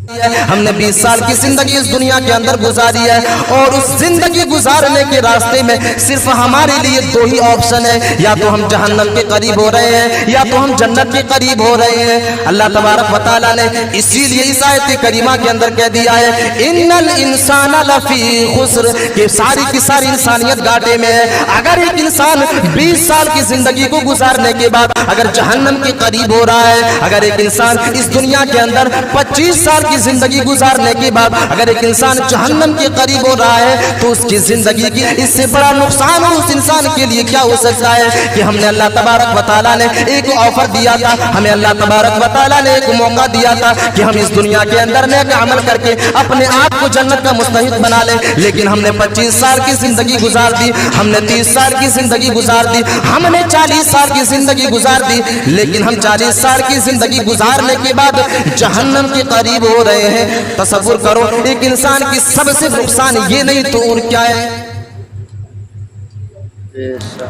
ہم نے 20 سال کی زندگی اس دنیا کے اندر گزاری ہے، اور اس زندگی گزارنے کے راستے میں صرف ہمارے لیے دو ہی آپشن ہے، یا تو ہم جہنم کے قریب ہو رہے ہیں یا تو ہم جنت کے قریب ہو رہے ہیں۔ اللہ تبارک و تعالیٰ نے اسی لیے اس آیت کریمہ کے اندر کہہ دیا ہے ان الانسان لفی خسر، کہ ساری کی ساری انسانیت گھاٹے میں ہے۔ اگر ایک انسان 20 سال کی زندگی کو گزارنے کے بعد اگر جہنم کے قریب ہو رہا ہے، اگر ایک انسان اس دنیا کے اندر 25 سال کی زندگی گزارنے کے بعد اگر ایک انسان جہنم کے قریب ہو رہا ہے، تو اس کی زندگی کی اس سے بڑا نقصان اور اس انسان کے لیے کیا ہو سکتا ہے کہ ہم نے اللہ تبارک و تعالیٰ نے ایک آفر دیا تھا، ہمیں اللہ تبارک و تعالیٰ نے ایک موقع دیا تھا کہ ہم اس دنیا کے اندر نیک عمل کر کے اپنے آپ کو جنت کا مستحق بنا لیں، لیکن ہم نے 25 سال کی زندگی گزار دی، ہم نے 30 سال کی زندگی گزار دی، ہم نے 40 سال کی زندگی گزار دی، لیکن ہم 40 سال کی زندگی گزارنے کے بعد جہنم کے قریب ہو رہے ہیں۔ تصور کرو ایک انسان کی سب سے نقصان یہ نہیں تو اور کیا ہے؟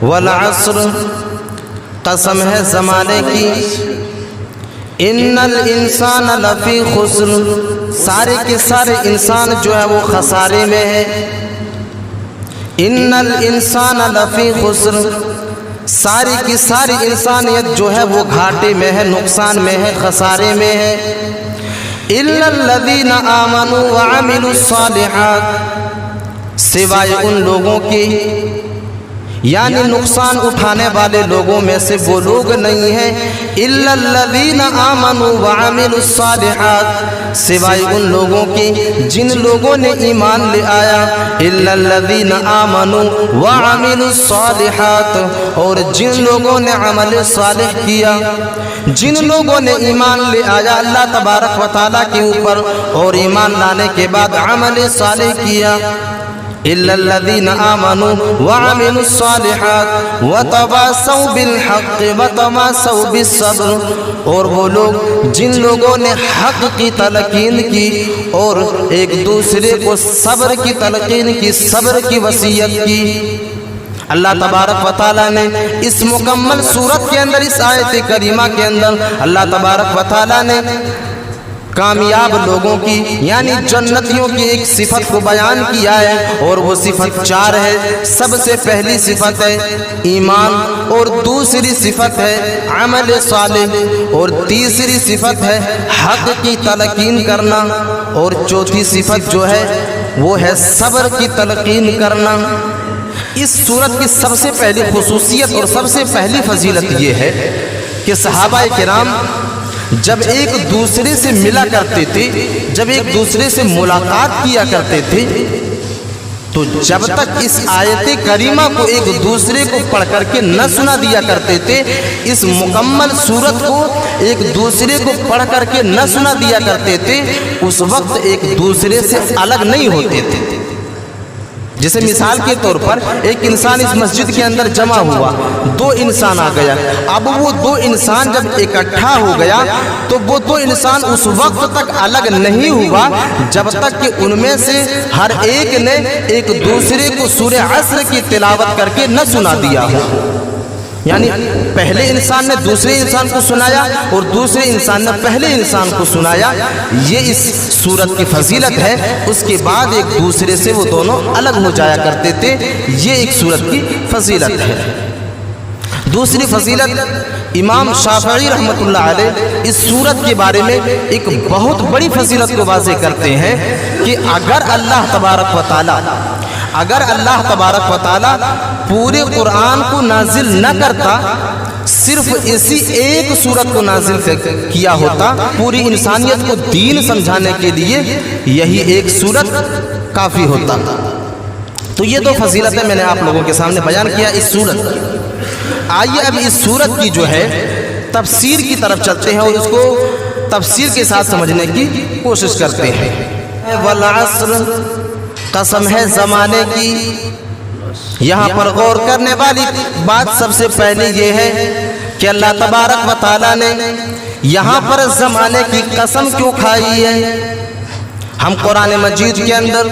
والعصر، قسم ہے زمانے کی، ان الانسان لفی خسر، سارے کے سارے انسان جو ہے وہ خسارے میں ہے۔ ان الانسان لفی خسر، ساری کی ساری انسانیت جو ہے وہ گھاٹے میں ہے، نقصان میں ہے، خسارے میں ہے۔ الا الذین آمنوا وعملوا الصالحات، سوائے ان لوگوں کی، یعنی نقصان اٹھانے والے لوگوں میں سے وہ لوگ نہیں ہیں۔ الا الذین آمنوا وعملوا الصالحات، سوائے ان لوگوں کی جن لوگوں نے ایمان لے آیا۔ الا الذین آمنوا وعملوا الصالحات، اور جن لوگوں نے عمل صالح کیا، جن لوگوں نے ایمان لے آیا اللہ تبارک و تعالیٰ کے اوپر اور ایمان لانے کے بعد عمل صالح کیا۔ الا الذین آمنوا وعملوا الصالحات وتواصوا بالحق وتواصوا بالصبر، اور وہ لوگ جن لوگوں نے حق کی تلقین کی اور ایک دوسرے کو صبر کی تلقین کی، صبر کی وصیت کی۔ اللہ تبارک و تعالیٰ نے اس مکمل صورت کے اندر، اس آیت کریمہ کے اندر اللہ تبارک و تعالیٰ نے کامیاب لوگوں کی یعنی جنتیوں کی ایک صفت کو بیان کیا ہے، اور وہ صفت 4 ہے۔ سب سے پہلی صفت ہے ایمان، اور دوسری صفت ہے عمل صالح، اور تیسری صفت ہے حق کی تلقین کرنا، اور چوتھی صفت جو ہے وہ ہے صبر کی تلقین کرنا۔ اس صورت کی سب سے پہلی خصوصیت اور سب سے پہلی فضیلت یہ ہے کہ صحابہ کرام جب ایک دوسرے سے ملا کرتے تھے، جب ایک دوسرے سے ملاقات کیا کرتے تھے، تو جب تک اس آیت کریمہ کو ایک دوسرے کو پڑھ کر کے نہ سنا دیا کرتے تھے، اس مکمل صورت کو ایک دوسرے کو پڑھ کر کے نہ سنا دیا کرتے تھے، اس وقت ایک دوسرے سے الگ نہیں ہوتے تھے۔ جیسے مثال کے طور پر ایک انسان اس مسجد کے اندر جمع ہوا، 2 انسان آ گیا، اب وہ 2 انسان جب اکٹھا ہو گیا تو وہ 2 انسان اس وقت تک الگ نہیں ہوا جب تک کہ ان میں سے ہر ایک نے ایک دوسرے کو سورہ عصر کی تلاوت کر کے نہ سنا دیا ہو۔ یعنی پہلے انسان نے دوسرے انسان کو سنایا اور دوسرے انسان نے پہلے انسان کو سنایا، یہ اس صورت کی فضیلت ہے۔ اس کے بعد ایک دوسرے سے وہ دونوں الگ ہو جایا کرتے تھے، یہ ایک صورت کی فضیلت ہے۔ دوسری فضیلت، امام شافعی رحمۃ اللہ علیہ اس صورت کے بارے میں ایک بہت بڑی فضیلت کو واضح کرتے ہیں کہ اگر اللہ تبارک و تعالیٰ پورے قرآن کو نازل نہ کرتا، صرف اسی ایک صورت کو نازل کیا ہوتا، پوری انسانیت کو دین سمجھانے کے لیے یہی ایک صورت کافی ہوتا۔ تو یہ 2 فضیلتیں میں نے آپ لوگوں کے سامنے بیان کیا اس صورت کی۔ آئیے اب اس صورت کی جو ہے تفسیر کی طرف چلتے ہیں اور اس کو تفسیر کے ساتھ سمجھنے کی کوشش کرتے ہیں۔ والعصر، قسم ہے زمانے کی۔ یہاں پر غور کرنے والی بات سب سے پہلے یہ ہے کہ اللہ تبارک و تعالیٰ نے یہاں پر زمانے کی قسم کیوں کھائی ہے؟ ہم قرآن مجید کے اندر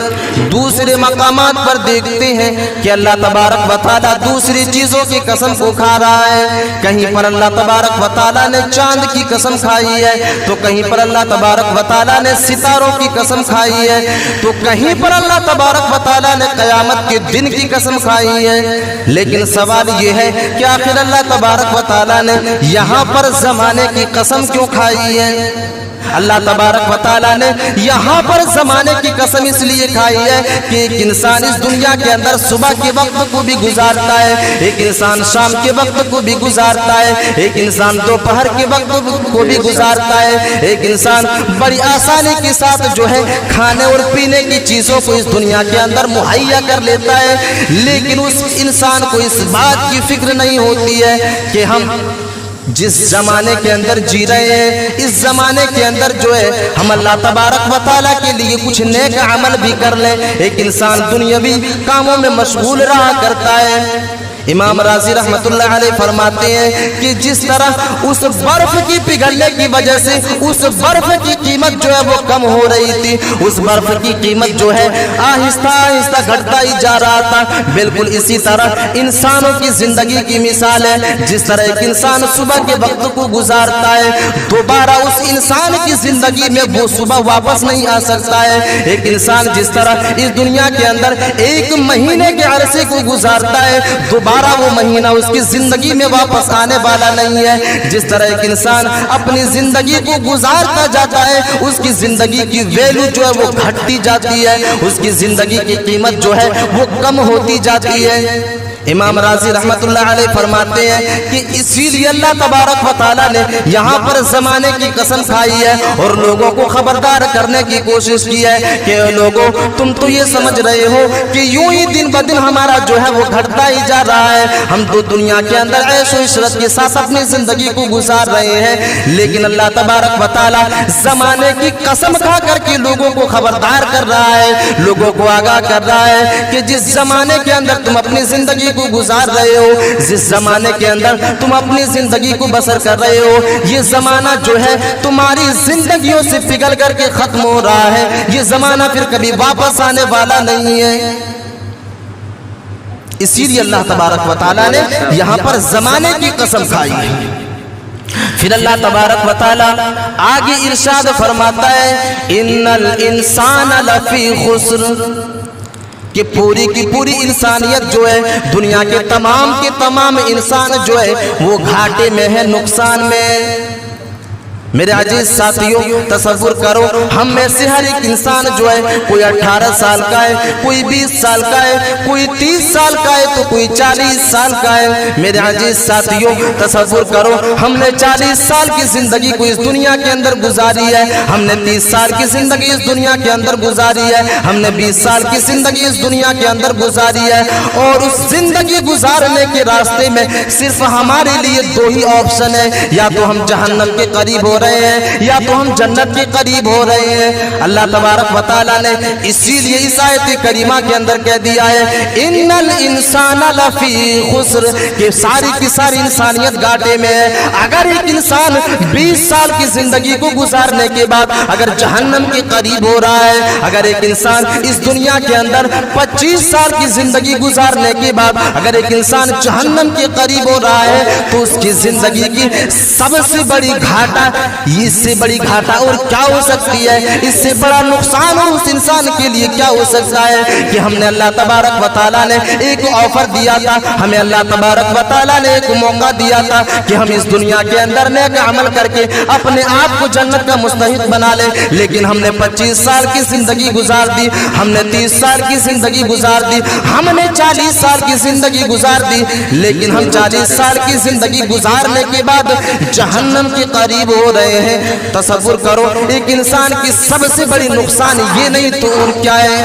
دوسرے مقامات پر دیکھتے ہیں کہ اللہ تبارک و تعالیٰ دوسری چیزوں کی قسم کو کھا رہا ہے. کہیں پر اللہ تبارک و تعالیٰ نے چاند کی قسم کھائی ہے، تو کہیں پر اللہ تبارک و تعالیٰ نے ستاروں کی قسم کھائی ہے، تو کہیں پر اللہ تبارک و تعالیٰ نے قیامت کے دن کی قسم کھائی ہے. لیکن سوال یہ ہے کہ آخر اللہ تبارک و تعالیٰ نے یہاں پر زمانے کی قسم کیوں کھائی ہے؟ اللہ تبارک و تعالیٰ نے یہاں پر زمانے کی قسم اس لیے کھائی ہے کہ ایک انسان اس دنیا کے اندر صبح کے وقت کو بھی گزارتا ہے، ایک انسان شام کے وقت کو بھی گزارتا ہے، ایک انسان دوپہر کے وقت کو بھی گزارتا ہے، ایک انسان بڑی آسانی کے ساتھ جو ہے کھانے اور پینے کی چیزوں کو اس دنیا کے اندر مہیا کر لیتا ہے. لیکن اس انسان کو اس بات کی فکر نہیں ہوتی ہے کہ ہم جس زمانے کے اندر جی رہے ہیں، اس زمانے کے اندر جو ہے ہم اللہ تبارک و تعالیٰ کے لیے کچھ نیک عمل بھی کر لیں. ایک انسان دنیاوی کاموں میں مشغول رہا کرتا ہے. امام راضی رحمت اللہ علیہ فرماتے ہیں کہ جس طرح اس برف کی پگھلنے کی وجہ سے اس برف کی قیمت جو ہے وہ کم ہو رہی تھی، اس برف کی قیمت جو ہے آہستہ آہستہ گھٹتا ہی جا رہا تھا، بالکل اسی طرح انسانوں کی زندگی کی مثال ہے. جس طرح ایک انسان صبح کے وقت کو گزارتا ہے، دوبارہ اس انسان کی زندگی میں وہ صبح واپس نہیں آ سکتا ہے. ایک انسان جس طرح اس دنیا کے اندر ایک مہینے کے عرصے کو گزارتا ہے، دوبارہ وہ مہینہ اس کی زندگی میں واپس آنے والا نہیں ہے. جس طرح ایک انسان اپنی زندگی کو گزارتا جاتا ہے، اس کی زندگی کی ویلو جو ہے وہ گھٹتی جاتی ہے، اس کی زندگی کی قیمت جو ہے وہ کم ہوتی جاتی ہے. امام راضی رحمت اللہ علیہ فرماتے ہیں کہ اسی لیے اللہ تبارک و تعالیٰ نے یہاں پر زمانے کی قسم کھائی ہے اور لوگوں کو خبردار کرنے کی کوشش کی ہے کہ لوگوں تم تو یہ سمجھ رہے ہو کہ یوں ہی دن بدن ہمارا جو ہے وہ گھٹتا ہی جا رہا ہے، ہم تو دنیا کے اندر عیش و عشرت کے ساتھ اپنی زندگی کو گزار رہے ہیں. لیکن اللہ تبارک و تعالیٰ زمانے کی قسم کھا کر کے لوگوں کو خبردار کر رہا ہے، لوگوں کو آگاہ کر رہا ہے کہ جس زمانے کے اندر تم اپنی زندگی کو گزار رہے ہو، جس زمانے کے اندر تم اپنی زندگی کو بسر کر رہے ہو، یہ زمانہ جو ہے تمہاری زندگیوں سے پگھل کر کے ختم ہو رہا ہے. یہ زمانہ پھر کبھی واپس آنے والا نہیں ہے. اسی لیے اللہ تبارک و تعالیٰ نے یہاں پر زمانے کی قسم کھائی ہے. پھر اللہ تبارک و تعالیٰ آگے ارشاد فرماتا ہے ان الانسان لفی خسر، کہ پوری کی پوری انسانیت جو ہے دنیا کے تمام انسان جو ہے وہ گھاٹے میں ہے، نقصان میں. میرے عزیز ساتھیوں تصور کرو ہم میں سے ہر ایک انسان جو ہے کوئی 18 سال کا ہے، کوئی 20 سال کا ہے، کوئی 30 سال کا ہے، تو کوئی 40 سال کا ہے. میرے عزیز ساتھیوں تصور کرو ہم نے 40 سال کی زندگی کو اس دنیا کے اندر گزاری ہے، ہم نے 30 سال کی زندگی اس دنیا کے اندر گزاری ہے، ہم نے 20 سال کی زندگی اس دنیا کے اندر گزاری ہے. اور اس زندگی گزارنے کے راستے میں صرف ہمارے لیے دو ہی آپشن ہے، یا تو ہم جہنم کے قریب ہو رہے ہیں یا تو ہم جنت کے قریب ہو رہے ہیں. اللہ تبارک و تعالیٰ نے اسی لیے اس آیت کریمہ کے اندر کہہ دیا ہے ان الانسان لفی خسر، کہ ساری کی ساری انسانیت گھاٹے میں ہے. اگر ایک انسان 20 سال کی زندگی کو گزارنے کے بعد اگر جہنم کے قریب ہو رہا ہے، اگر ایک انسان اس دنیا کے اندر 25 سال کی زندگی گزارنے کے بعد اگر ایک انسان جہنم کے قریب ہو رہا ہے، تو اس کی زندگی کی سب سے بڑی گھاٹا، اس سے بڑی گھاٹا اور کیا ہو سکتی ہے، اس سے بڑا نقصان اور اس انسان کے لیے کیا ہو سکتا ہے کہ ہم نے اللہ تبارک و تعالیٰ نے ایک آفر دیا تھا، ہمیں اللہ تبارک و تعالیٰ نے ایک موقع دیا تھا کہ ہم اس دنیا کے اندر نیک عمل کر کے اپنے آپ کو جنت کا مستحق بنا لیں. لیکن ہم نے 25 سال کی زندگی گزار دی، ہم نے 30 سال کی زندگی گزار دی، ہم نے 40 سال کی زندگی گزار دی. لیکن ہم 40 سال کی زندگی گزارنے کے بعد جہنم کے قریب ہو رہے ہیں. تصور کرو ایک انسان کی سب سے بڑی نقصان یہ نہیں تو اور کیا ہے؟